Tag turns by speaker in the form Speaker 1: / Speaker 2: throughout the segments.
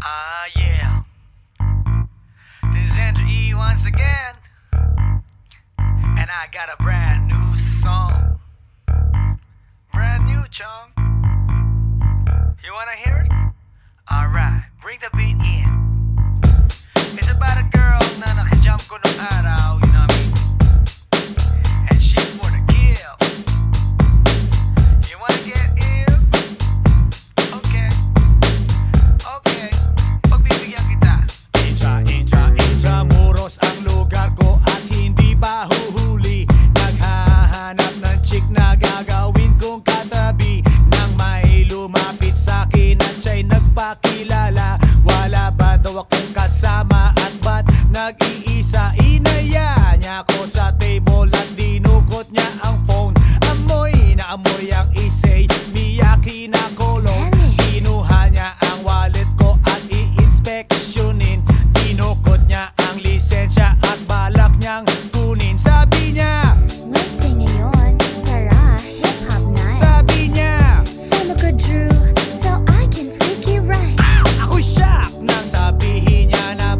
Speaker 1: Yeah. This is Andrew E once again. And I got a brand new song. Brand new, chong. You wanna hear it? Alright, bring the beat in. It's about a girl na nakajump ko nung araw, you know what I mean? And she's for the kill. You wanna get ill? Okay. Okay. Pagbibigyan kita.
Speaker 2: Intramuros ang lugar ko at hindi pa huhuli. Naghahanap ng chick na gagawin kong katabi. Nang may lumapit sa'kin at siya'y nagpakilala. Wala ba daw akong kasama at ba't nag-iisa? Inaya niya ako sa table at dinukot niya ang phone. Amoy na amoy ang isay, Miyaki na kolong. Kinuha niya ang wallet ko at i-inspeksyonin. Dinukot niya ang lisensya at balak niyang kunin. Sabi niya,
Speaker 3: Listing ngayon para hip-hop night.
Speaker 2: sabi niya,
Speaker 3: Solo ko Drew, so I can freak you right.
Speaker 2: ako shock nang sabihin niya na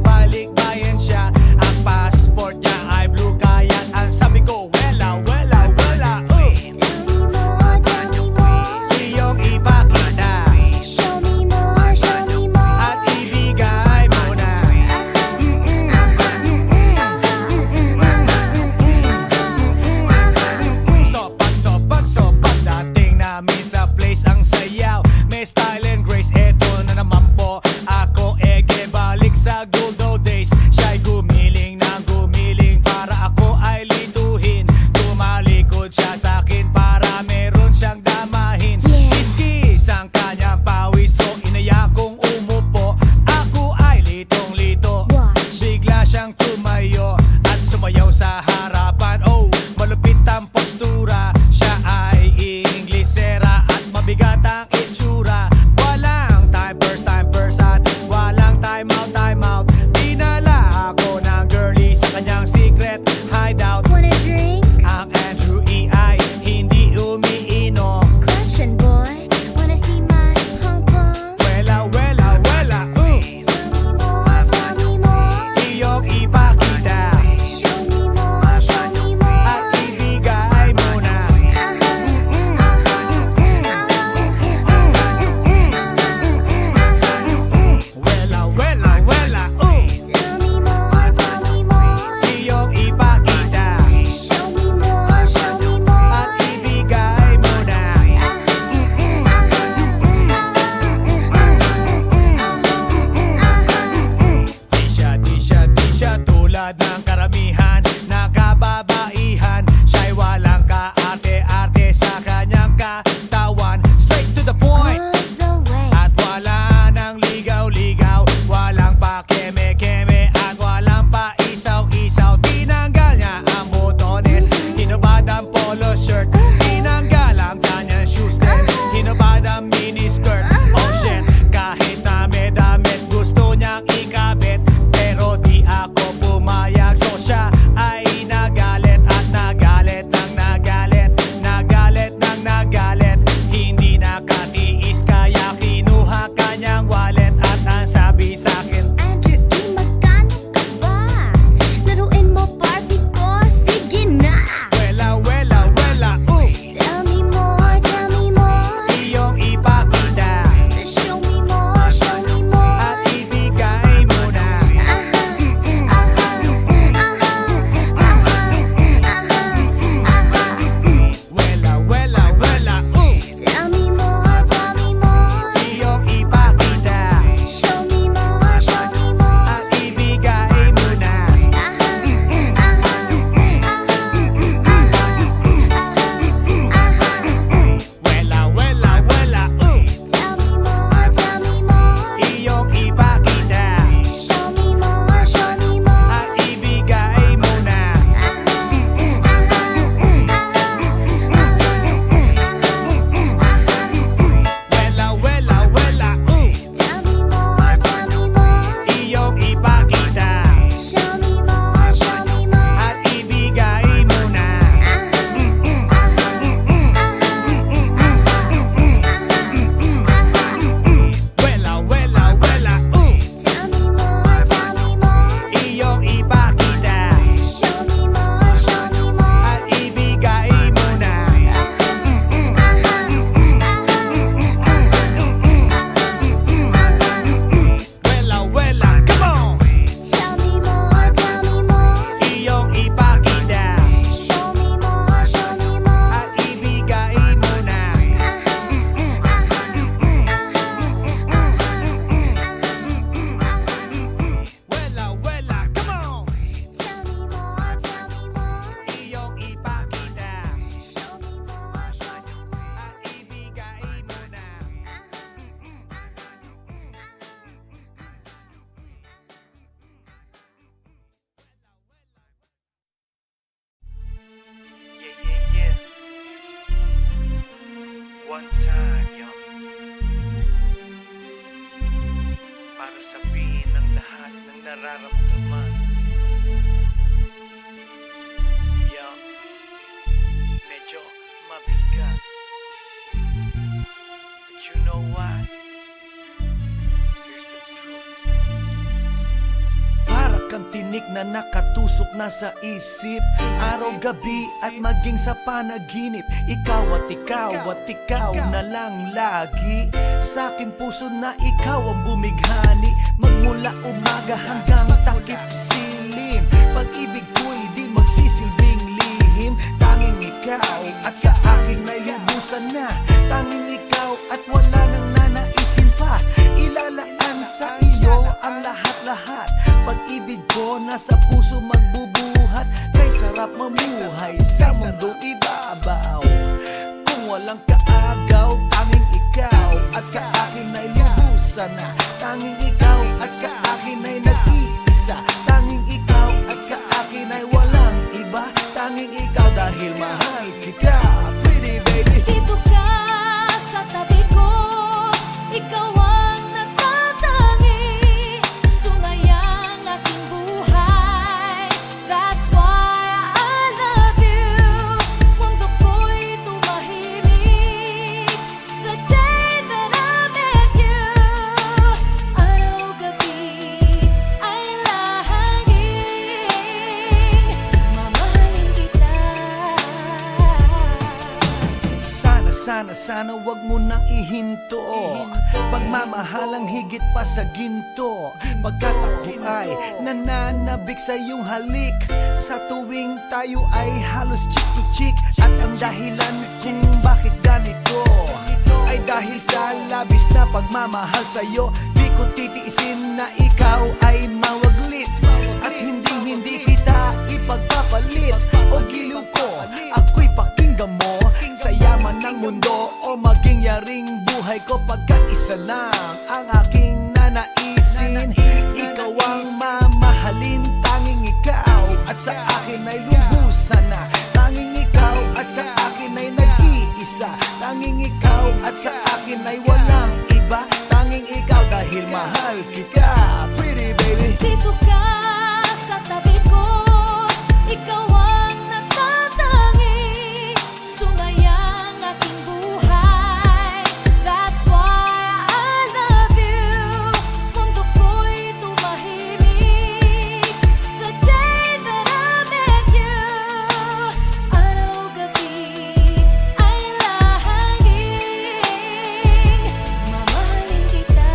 Speaker 1: ensayo para sabihin ang lahat ng nararamdaman. Yang medyo mabigat. But you know what? Here's the truth.
Speaker 2: Para kang tinik na nakatusok na sa isip, araw-gabi at maging sa panaginip. Ikaw at ikaw na lang lagi sa aking puso na ikaw ang bumighani. Magmula umaga hanggang takip silim, pag-ibig ko'y di magsisilbing lihim. Tanging ikaw at sa akin ay lubusan na. Tanging ikaw at wala nang nanaisin pa. Ilalaan sa iyo ang lahat-lahat. Pag-ibig ko nasa puso magbubuhat. Kay sarap mamuhay sa mundong ibabaw. Kung walang kaagaw, tanging ikaw at sa akin ay lubusan na. Tanging ikaw at sa akin ay nag-iisa. Tanging ikaw at sa akin ay walang iba. Tanging ikaw dahil mahal kita, pretty baby.
Speaker 4: Dito ka sa tabi ko, ikaw ang natatangi. Sumayang aking buhay, that's why I love you. Mundo ko'y tumahimik the day that I met you. Araw-gabi ay lahangin, mamahalin kita.
Speaker 2: Sana wag mo nang ihinto. Pagmamahalang higit pa sa ginto. Pagkat ako ay nananabik sa iyong halik. Sa tuwing tayo ay halos chick to chick. At ang dahilan kung bakit ganito ay dahil sa labis na pagmamahal sa'yo. Di ko titiisin na ikaw ay mawaglit. At hindi kita ipagpapalit. O giliw ko, ako'y pakinggan mo. Sa yaman ng mundo o maging yaring buhay ko. Pagkat isa lang ang aking nanaisin. Ikaw ang mamahalin. Tanging ikaw at sa akin ay lubusan na. Tanging ikaw at sa akin ay nag-iisa. Tanging ikaw at sa akin ay walang iba. Tanging ikaw dahil mahal kita, pretty baby.
Speaker 4: Dito ka sa tabi ko, ikaw ang natatangi. Sumayang aking buhay, that's why I love you. Mundo ko'y tumahimik the day that I met you. Araw-gabi ay lahangin, mamahalin kita.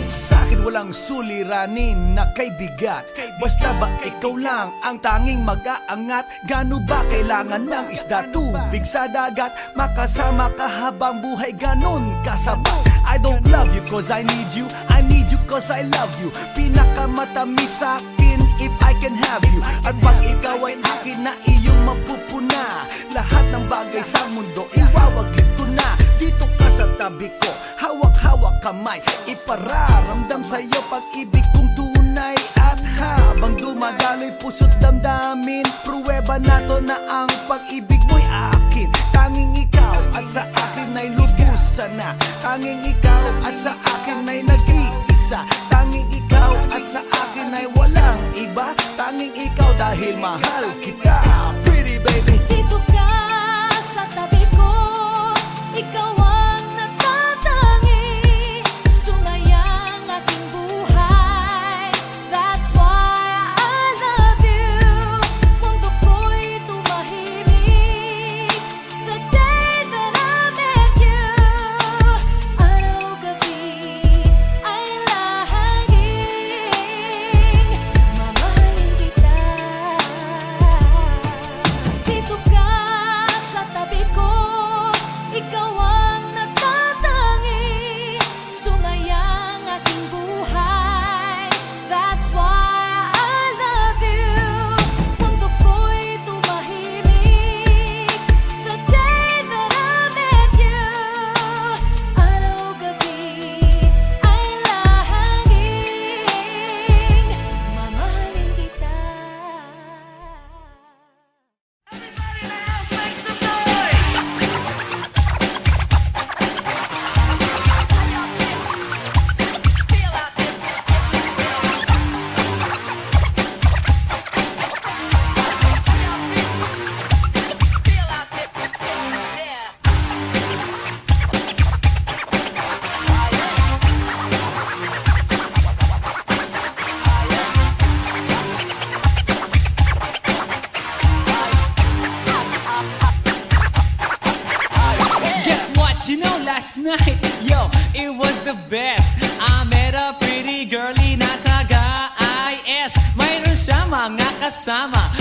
Speaker 2: Sa'kin walang suliranin na kay bigat. Basta ba ikaw lang ang tanging mag-aangat? Gano ba kailangan ng isda, tubig sa dagat? Makasama ka habang buhay, ganun kasabat. I don't love you cause I need you, I need you cause I love you. Pinakamatamis sa'kin if I can have you. At pag ikaw ay akin na iyong mapupuna, lahat ng bagay sa mundo iwawaglit ko na. Dito ka sa tabi ko, hawak-hawak kamay. Ipararamdam sa'yo pag-ibig kong tunay. At habang dumadaloy puso't damdamin, pruweba na to na ang pag-ibig mo'y akin. Tanging ikaw at sa akin ay lubusan na. Tanging ikaw at sa akin ay nag-iisa. Tanging ikaw at sa akin ay walang iba. Tanging ikaw dahil mahal kita, pretty baby.
Speaker 4: Dito ka sa tabi ko, ikaw ang natatangi. Sumayang aking buhay, that's why I love you. Mundo ko'y tumahimik the day that I met you. Araw-gabi
Speaker 2: was the best. I met a pretty girlie na taga-IS. Mayroon siya mga kasama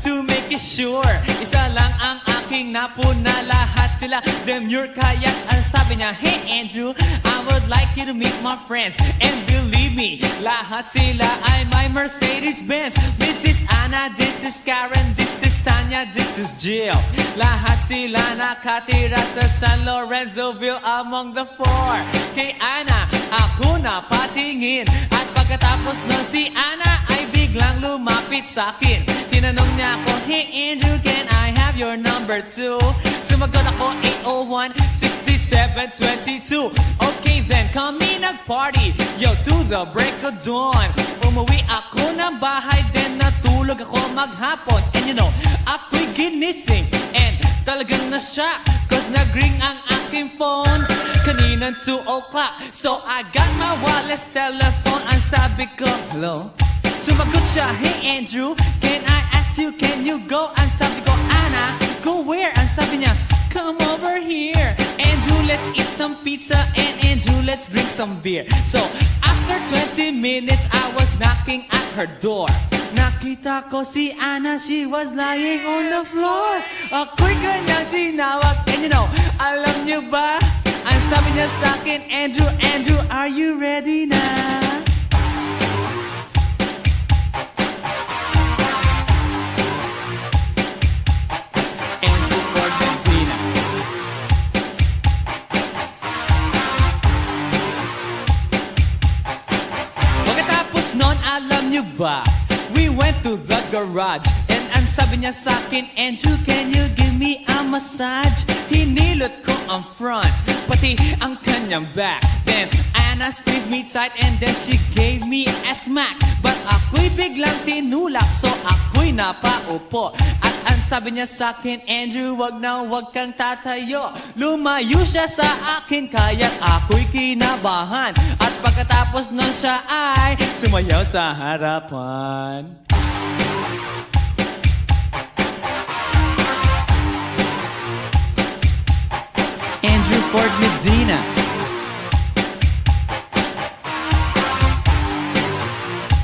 Speaker 2: to make it sure. Isa lang ang aking napuna, lahat sila demure. Kaya ang sabi niya, hey Andrew, I would like you to meet my friends. And believe me, lahat sila ay my Mercedes-Benz. This is Anna, this is Karen, this is Tanya, this is Jill. Lahat sila nakatira sa San Lorenzoville among the four. Kay Anna, ako na patingin. At pagkatapos nun si Anna ay biglang lumapit sa akin. Tinanong niya ako, hey Andrew, can I have your number too? Sumagot ako, 801-6722. Okay then, kami nag-party, yo, to the break of dawn. Umuwi ako ng bahay, then natulog ako maghapon. And you know, ako'y ginising, and talagang na-shock, cause nag-ring ang aking phone kaninang 2 o'clock. So I got my wireless telephone, ang sabi ko, hello? Sumagot siya, hey Andrew, can I ask you, can you go? Ang sabi ko, Anna, go where? Ang sabi niya, come over here. Andrew, let's eat some pizza, and Andrew, let's drink some beer. So after 20 minutes, I was knocking at her door. Nakita ko si Anna, she was lying on the floor. Ako'y kanyang tinawag, and you know, alam niyo ba? Ang sabi niya sa akin, Andrew, Andrew, are you ready na? We went to the garage, and ang sabi niya sa akin, Andrew, can you give me a massage? Hinilot ko ang front, pati ang kanyang back. Then Anna squeezed me tight, and then she gave me a smack. But ako'y biglang tinulak, so ako'y napaupo. At ang sabi niya sa akin, Andrew, wag na wag kang tatayo. Lumayo siya sa akin, kaya't ako'y kinabahan. At pagkatapos nun siya ay sumayaw sa harapan. Andrew Ford Medina.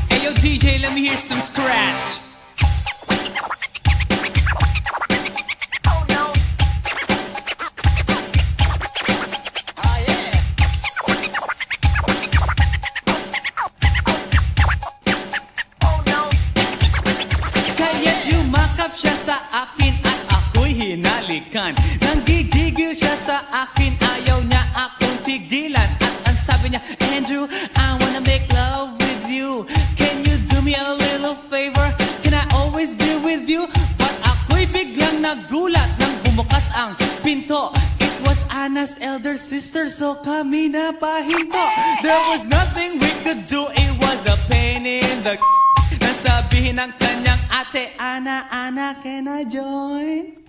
Speaker 2: Hey yo DJ, let me hear some scratch. Nanggigigil siya sa akin, ayaw niya akong tigilan. At ang sabi niya, Andrew, I wanna make love with you. Can you do me a little favor? Can I always be with you? But ako'y biglang nagulat nang bumukas ang pinto. It was Anna's elder sister, so kami na pahinto. There was nothing we could do, it was a pain in the nasabihin ng kanyang ate, Anna, Anna, can I join?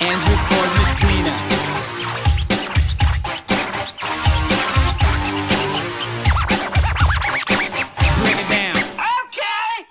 Speaker 2: Andrew Ford Medina. Bring it down. Okay.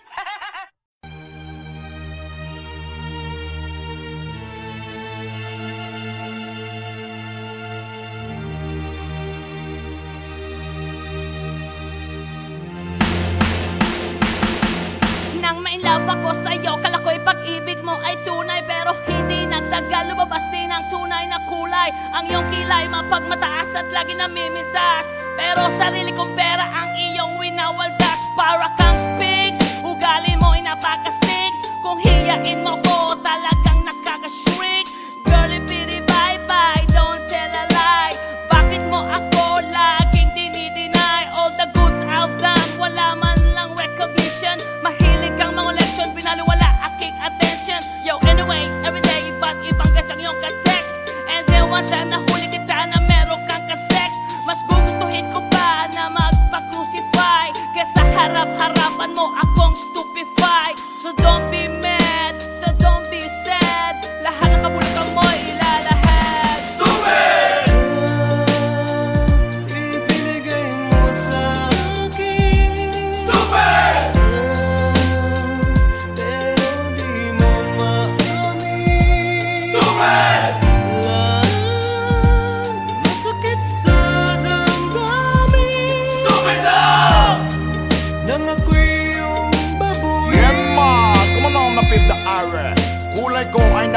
Speaker 4: Nang ma-inlove ako sa'yo, kala ko'y pag-ibig mo ay tunay. Pero hindi nagtagal, lumabas din ang tunay na kulay. Ang iyong kilay mapagmataas at lagi namimintas. Pero sarili kong pera ang iyong winawaldas. Para kang spigs, ugali mo'y napaka-sticks. Kung hiyain mo ko, talagang nakaka-shrink. Girlie bitty bye-bye, don't tell a lie. Bakit mo ako laging dinideny? All the goods I've done, wala man lang recognition. Mahilig kang mga leksyon, binaliwala aking attention. Yo, anyway, everyday iba't ibang gas ang iyong ka-text. And then one time nahuli kita na meron kang ka-sex. Mas gugustuhin ko pa na magpa-crucify kesa harap-harapan mo akong stupefy. So don't be mad, so don't be sad.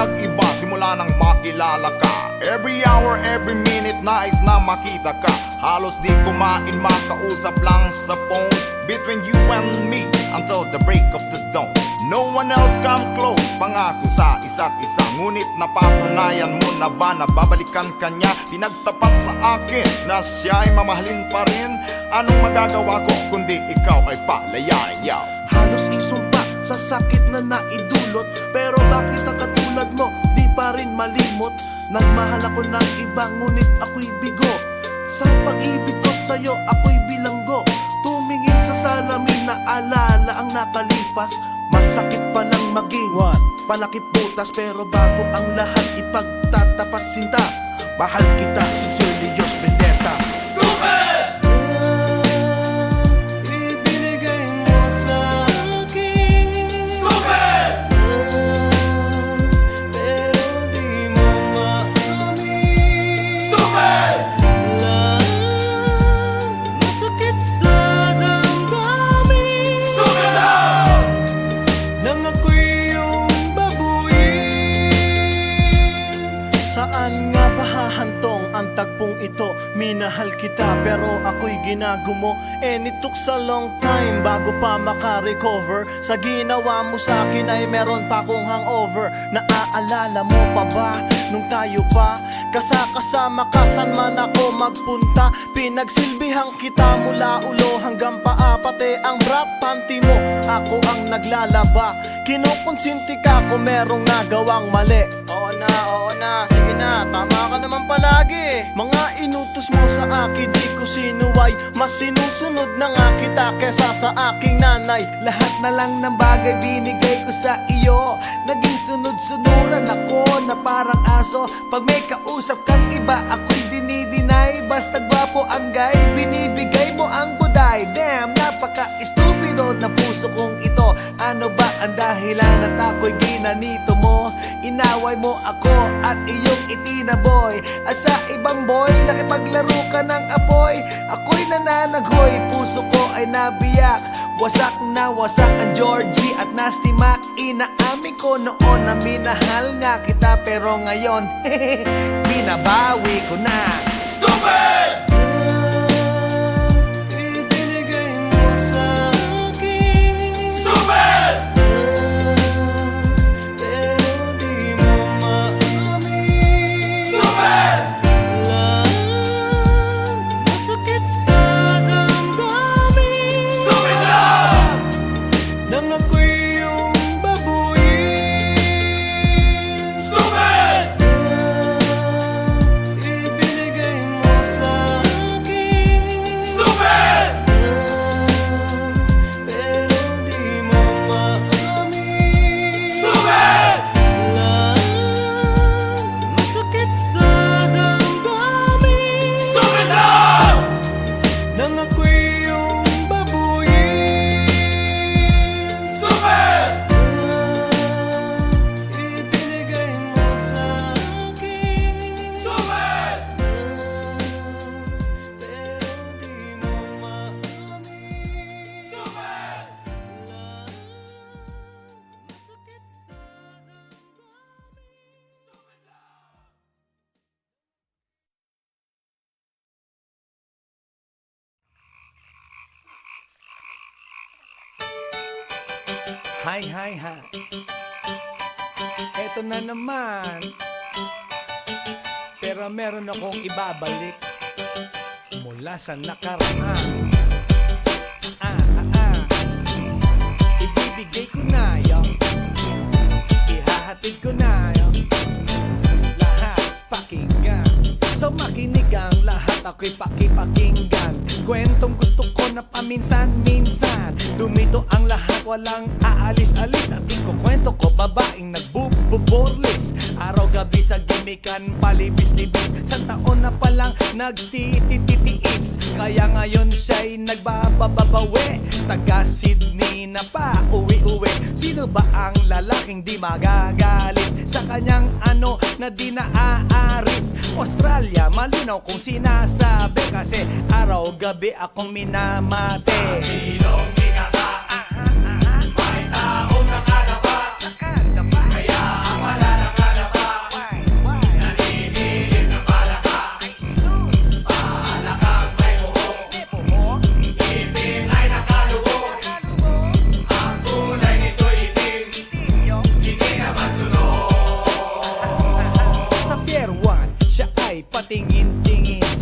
Speaker 5: nag-iba simula nang makilala ka. Every hour, every minute, nais na makita ka. Halos di kumain, makausap lang sa phone. Between you and me, until the break of the dawn. No one else come close, pangako sa isa't isa. Ngunit napatunayan mo na ba na babalikan ka niya? Pinagtapat sa akin na siya ay mamahalin pa rin. Anong magagawa ko kundi ikaw ay palayain yaw?
Speaker 6: Halos isumpa sa sakit na naidulot, pero bakit ang katulad mo di pa rin malimot? Nagmahal ako ng iba ngunit ako'y bigo. Sa pag-ibig ko sa'yo ako'y bilanggo. Tumingin sa salamin na alala ang nakalipas. Masakit pa lang maging palakip butas, pero bago ang lahat ipagtatapat sinta. Mahal kita, sincerely yours, Vendetta.
Speaker 2: Stupid! Ibinigay mo sa akin. Stupid! Pero di mo maamin. Stupid! Masakit sa damdamin. Stupid lang! Nang ako'y iyong babuin. Saan nga ba hahantong ang tagpong ito? Minahal kita pero ako'y ginagumo. And it took a long time bago pa maka-recover. Sa ginawa mo sa akin ay meron pa akong hangover. Naaalala mo pa ba nung tayo pa kasama ka, saan man ako magpunta? Pinagsilbihan kita mula ulo hanggang paa, pati ang bra panty mo ako ang naglalaba. Kinukonsinti ka kung merong nagawang mali. Oo na, sige na, tama ka naman palagi. Mga inutos mo sa akin di ko sinuway. Mas sinusunod na nga kita kesa sa aking nanay. Lahat na lang ng bagay binigay ko sa iyo. Naging sunod-sunuran ako na parang aso. Pag may kausap kang iba, ako'y dinidinay. Basta gwapo ang guy, binibigay mo ang buday. Damn, napaka-estupido na puso kong ito. Ano ba ang dahilan at ako'y ginanito mo? Inaway mo ako at iyong itinaboy. At sa ibang boy, nakipaglaro ka ng apoy. Ako'y nananaghoy, puso ko ay nabiyak. Wasak na wasak ang Georgie at Nasty Mac. Inaamin ko noon na minahal nga kita, pero ngayon, binabawi ko na. Stupid! Ibinigay mo sa akin. Stupid! Pero di mo maamin. Stupid! Masakit sa damdamin. Stupid lang! Nang ako'y iyong babuin. Stupid! Ibinigay mo sa akin. Stupid! Pero di mo maamin. Stupid! Masakit sa damdamin. Stupid lang! Nang ako'y iyong babuin. Stupid! Ibinigay mo sa akin. Stupid! Pero di mo maamin. Stupid! Masakit sa damdamin.
Speaker 1: Hi. Eto na naman. Pero meron akong ibabalik mula sa nakaraan. Ibibigay ko na yun. Ihahatid ko na yun. Lahat pakinggan. So makinig ang lahat, ako'y pakipakinggan. Kwentong gusto ko na paminsan-minsan. Dumito ang lahat, walang aalis-alis. At ikukwento ko babaeng nagbububorlis. Araw-gabi sa gimikan, palibis-libis. Sa taon na palang nagtititiis. Kaya ngayon siya'y nagbababawi. Taga Sydney na pa uwi-uwi. Sino ba ang lalaking di magagalit sa kanyang ano na di naaarit? Australia, malinaw kung sinasabi. Kasi araw-gabi akong minamate. Sa silong may taong nakadapa. Kaya ang malalakala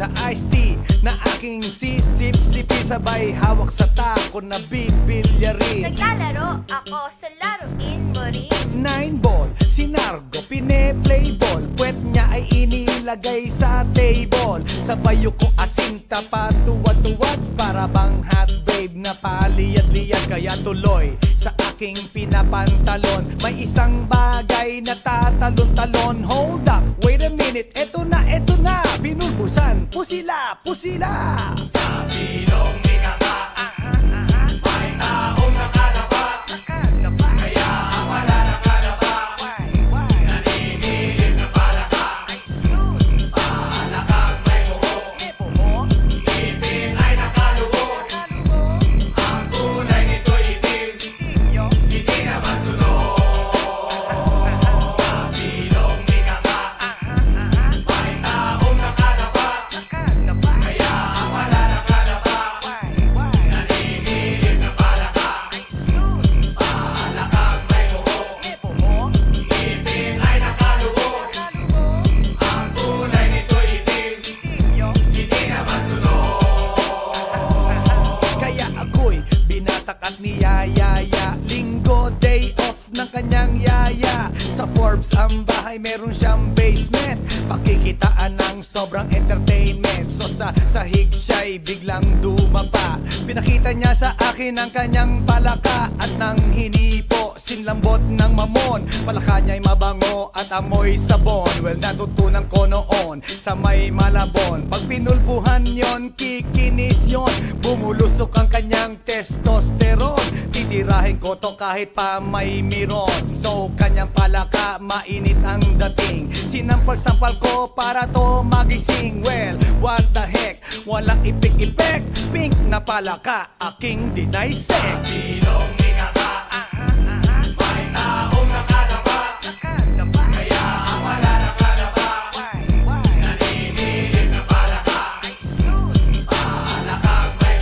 Speaker 2: sa iced tea na aking sisip-sipin, sabay hawak sa tako na bibilyarin.
Speaker 3: Naglalaro ako sa laruin mo rin.
Speaker 2: 9-ball, si Nargo, pine-playball. Puwet niya ay inilagay sa table. Sa bayo ko asinta pa tuwad-tuwad, para bang hot babe na paliyad-liyad. Kaya tuloy sa aking pinapantalon, may isang bagay na tatalon-talon. Hold up, wait a minute, eto na, pinulbusan, pusila, pusila.
Speaker 1: Sa silong ikaka, may taong nakalapa, kaya ang wala nakalapa, naninilip na palaka. Palakang may buhok, ngipin ay nakalubog, ang kulay nito'y itim, hindi naman sunog. Sa silong ikaka, may taong nakalapa, kaya ang wala nakalapa, naninilip na palaka. Palakang may buhok, ngipin ay nakalubog, ang kulay nito'y itim, hindi naman sunog.
Speaker 2: Kaya ako'y binatak at niyayaya. Linggo, day off ng kanyang yaya. Sa Forbes ang bahay, meron siyang basement. Pakikitaan ng sobrang entertainment. So sa sahig siya'y biglang dumapa. Pinakita niya sa akin ang kanyang palaka. At nang hinipo, sinlambot ng mamon. Palaka niya'y mabango at amoy sabon. Well, natutunan ko noon sa may Malabon. Pag pinulbuhan yon, kikinis yon. Bumulusok ang kanyang testosterone. Titirahin ko to kahit pa may miron. So kanyang palaka, mainit ang dating. Sinampal-sampal ko para to magising. Well, what the heck, walang ipik-ipek. Pink na palaka, aking dinaysek.
Speaker 1: Silong ikaka, may taong nakalapa, kaya ang wala nakalapa, naninilip na palaka. Palakang may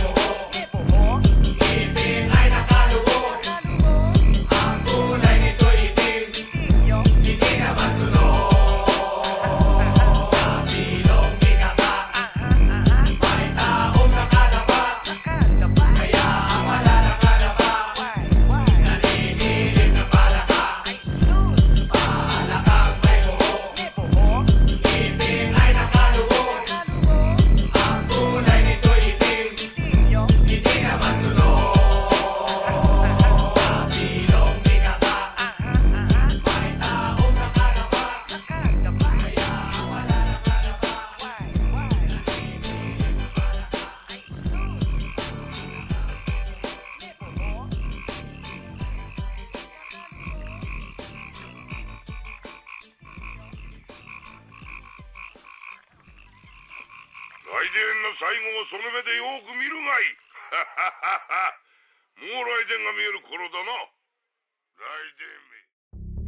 Speaker 1: buhok, ngipin ay nakalubog, ang kulay nito'y itim, hindi naman sunog. Sa silong ikaka, may taong nakalapa, kaya ang wala nakalapa, naninilip na palaka. Palakang may buhok, ngipin ay nakalubog, ang kulay nito'y itim, hindi naman sunog. Sa silong ikaka, may taong nakalapa, kaya ang wala nakalapa,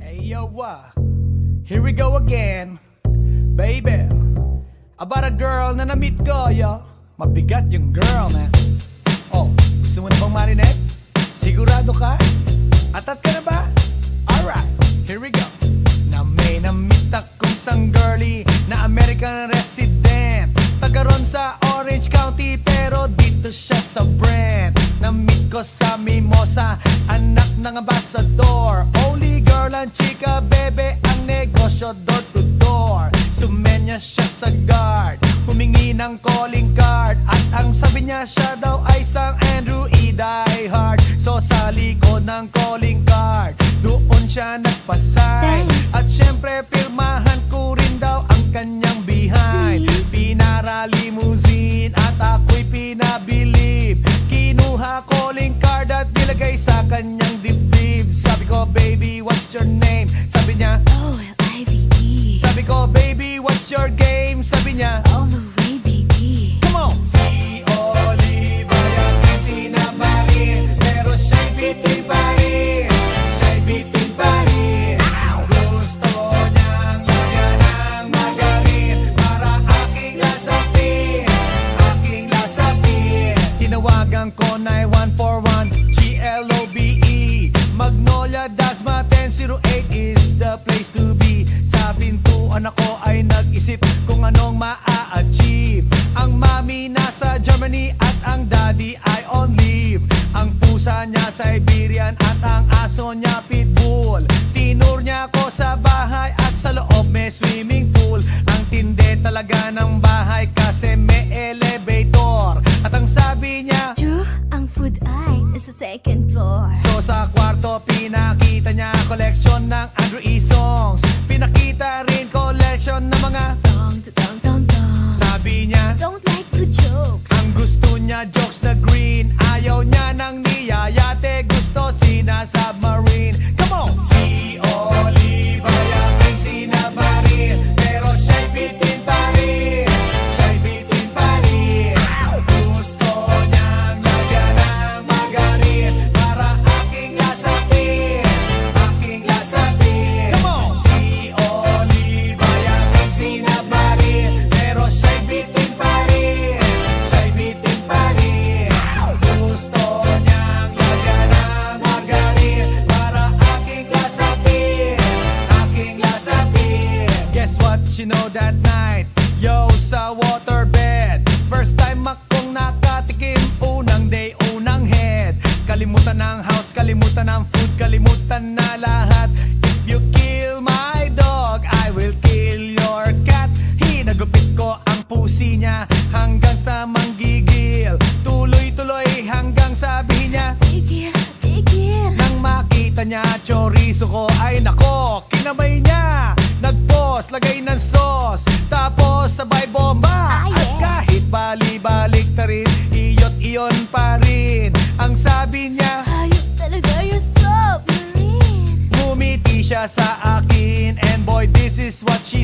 Speaker 2: Hey yo, here we go again, baby. About a girl na na-meet ko, yo. Mabigat yung girl, man. Oh, gusto mo na bang marinig? Sigurado ka? Atat ka na ba? Alright, here we go. Na may na-meet akong isang girlie na American resident. Taga ron sa Orange County, pero dito siya sa Brent. Na-meet ko sa Mimosa, anak ng ambassador. Only girl and chika, bebe, ang negosyo door to door. Sumenya siya sa guard, humingi ng calling card. At ang sabi niya, siya daw ay isang Andrew E. diehard. So sa likod ng calling card, doon siya nagpasay. At syempre pirmahan ko rin daw ang kanyang behind. Pinara limousine at ako'y pinabilib. Kinuha calling card at nilagay sa kanyang dibdib. Sabi ko, baby, what's your name? Sabi niya,
Speaker 3: OLIVE.
Speaker 2: sabi ko, baby, what's your game? Sabi niya,
Speaker 3: All the way, baby.
Speaker 2: come on! Si Olive ay aking sinabahin, pero siya'y bitin pa rin. Siya'y bitin pa rin. Gusto niyang lagyan ng magarin para aking lasapin, aking lasapin. Tinawagan ko 9141 GLOBE Magnolia, Dasma 1008 is the place to be. Sa pintuan ako ay nag-isip kung anong maa-achieve. Siberian at ang aso niya pitbull. Tinur niya ako sa bahay at sa loob may swimming pool. Ang tindi talaga ng bahay kasi may elevator. At ang sabi niya,
Speaker 3: True, ang food ay nasa second floor.
Speaker 2: so sa kwarto pinakita niya collection ng Andrew E. songs. Pinakita rin collection ng mga
Speaker 3: Dong, dong, dong, dong.
Speaker 2: sabi niya,
Speaker 3: Don't like good jokes.
Speaker 2: ang gusto niya jokes na green. Ayaw niya ng niyayate, gusto sina submarine. Come on! Si Oliva yaking sinabarin, pero siya'y bitin pa rin. Siya'y bitin pa rin. Gusto niyang lagyan ng margarin para aking lasapin. Aking lasapin. Come on! Si Oliva yaking sinabarin, pero siya'y bitin pa rin. Siya'y bitin pa rin. Gusto niyang lagyan ng margarin para aking lasapin. Aking lasapin. Guess what you know that night? Yo, sa waterbed, first time akong nakatikim. Unang day, unang head. Kalimutan ng house, kalimutan ng food, kalimutan na lahat. If you kill my dog, I will kill your cat. Hinagupit ko ang pusi niya hanggang sa manggigil. Tuloy-tuloy hanggang sabi niya,
Speaker 3: Tigil, tigil.
Speaker 2: nang makita niya chorizo ko, ay nako, kinamay niya. Nagpos, lagay ng sauce, tapos sabay bomba.
Speaker 3: Ah, yeah.
Speaker 2: At kahit bali-balik ta rin, iyot iyon pa rin. Ang sabi niya,
Speaker 3: Hayop talaga yung submarine.
Speaker 2: ngumiti siya sa akin, and boy, this is what she